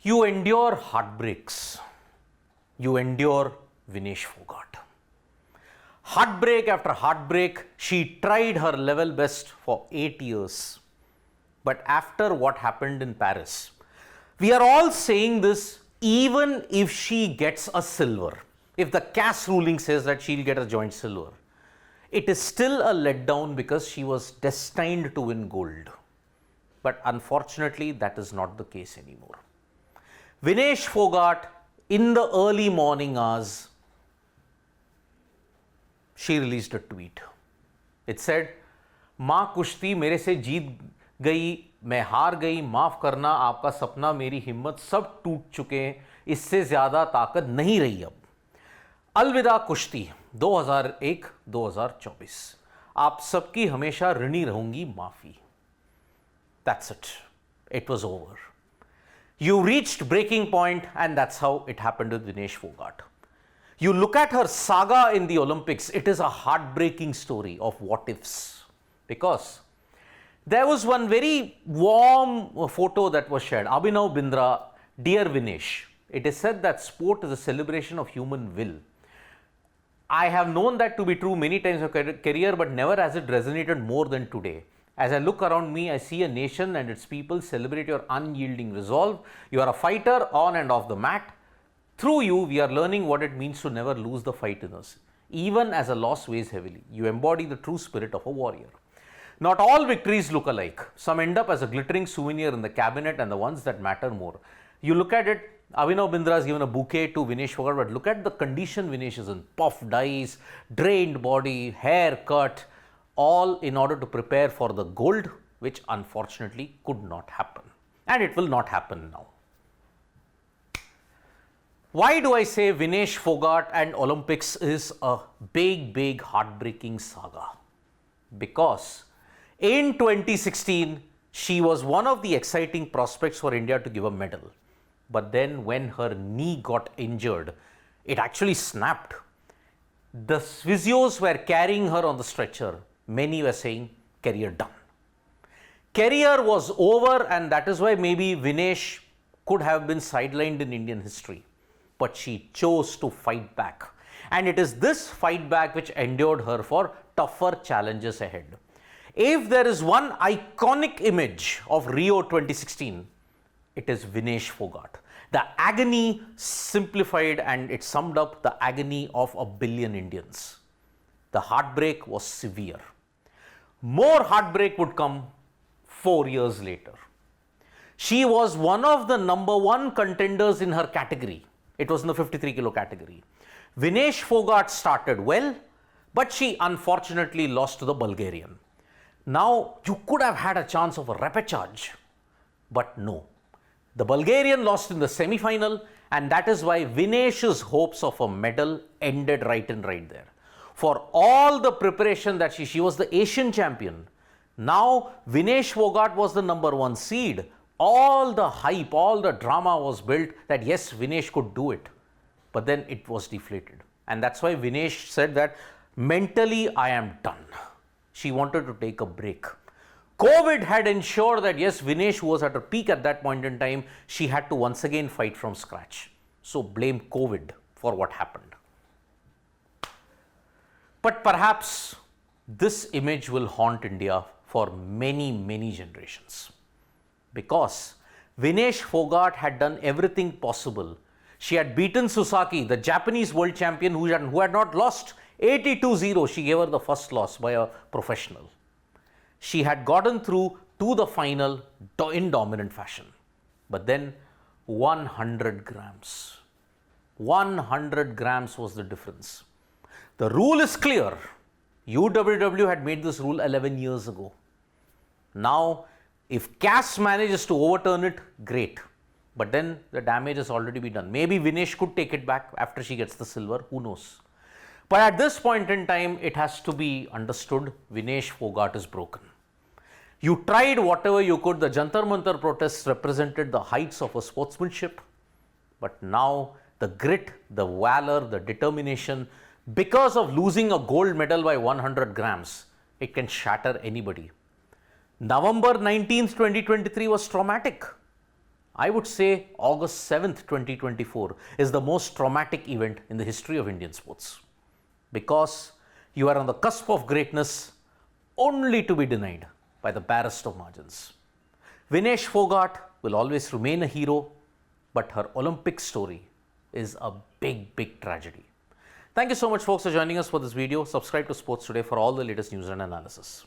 You endure heartbreaks. You endure Vinesh Phogat. Heartbreak after heartbreak, she tried her level best for 8 years. But after what happened in Paris, we are all saying this even if she gets a silver. If the CAS ruling says that she'll get a joint silver, it is still a letdown because she was destined to win gold. But unfortunately, that is not the case anymore. Vinesh Phogat, in the early morning hours, she released a tweet. It said, माँ कुश्ती मेरे से जीत गई, मैं हार गई, माफ़ करना, आपका सपना, मेरी हिम्मत सब टूट चुके हैं, इससे ज़्यादा ताकत नहीं रही अब। अलविदा कुश्ती 2001-2024, आप सबकी हमेशा ऋणी रहूंगी माफ़ी। That's it. It was over. You reached breaking point, and that's how it happened with Vinesh Phogat. You look at her saga in the Olympics, it is a heartbreaking story of what ifs. Because there was one very warm photo that was shared. Abhinav Bindra, dear Vinesh, it is said that sport is a celebration of human will. I have known that to be true many times in my career, but never has it resonated more than today. As I look around me, I see a nation and its people celebrate your unyielding resolve. You are a fighter on and off the mat. Through you, we are learning what it means to never lose the fight in us. Even as a loss weighs heavily, you embody the true spirit of a warrior. Not all victories look alike. Some end up as a glittering souvenir in the cabinet, and the ones that matter more. You look at it, Abhinav Bindra has given a bouquet to Vinesh Phogat, but look at the condition Vinesh is in. Puffed eyes, drained body, hair cut, all in order to prepare for the gold, which unfortunately could not happen. And it will not happen now. Why do I say Vinesh Phogat and Olympics is a big heartbreaking saga? Because in 2016, she was one of the exciting prospects for India to give a medal. But then when her knee got injured, it actually snapped. The physios were carrying her on the stretcher. Many were saying, career done. Career was over, and that is why maybe Vinesh could have been sidelined in Indian history. But she chose to fight back. And it is this fight back which endured her for tougher challenges ahead. If there is one iconic image of Rio 2016, it is Vinesh Phogat. The agony simplified, and it summed up the agony of a billion Indians. The heartbreak was severe. More heartbreak would come 4 years later. She was one of the #1 contenders in her category. It was in the 53 kilo category. Vinesh Phogat started well, but she unfortunately lost to the Bulgarian. Now, you could have had a chance of a repechage, but no. The Bulgarian lost in the semi-final, and that is why Vinesh's hopes of a medal ended right there. For all the preparation that she was the Asian champion. Now, Vinesh Phogat was the #1 seed. All the hype, all the drama was built that yes, Vinesh could do it. But then it was deflated. And that's why Vinesh said that mentally I am done. She wanted to take a break. COVID had ensured that yes, Vinesh, who was at her peak at that point in time, she had to once again fight from scratch. So blame COVID for what happened. But perhaps this image will haunt India for many generations. Because Vinesh Phogat had done everything possible. She had beaten Susaki, the Japanese world champion who had not lost. 82-0, she gave her the first loss by a professional. She had gotten through to the final in dominant fashion. But then 100 grams. 100 grams was the difference. The rule is clear. UWW had made this rule 11 years ago. Now, if CAS manages to overturn it, great. But then the damage has already been done. Maybe Vinesh could take it back after she gets the silver, who knows. But at this point in time, it has to be understood, Vinesh Phogat is broken. You tried whatever you could. The Jantar Mantar protests represented the heights of her sportsmanship. But now the grit, the valor, the determination, because of losing a gold medal by 100 grams, it can shatter anybody. November 19th, 2023 was traumatic. I would say August 7th, 2024 is the most traumatic event in the history of Indian sports, because you are on the cusp of greatness only to be denied by the barest of margins. Vinesh Phogat will always remain a hero, but her Olympic story is a big tragedy. Thank you so much, folks, for joining us for this video. Subscribe to Sports Today for all the latest news and analysis.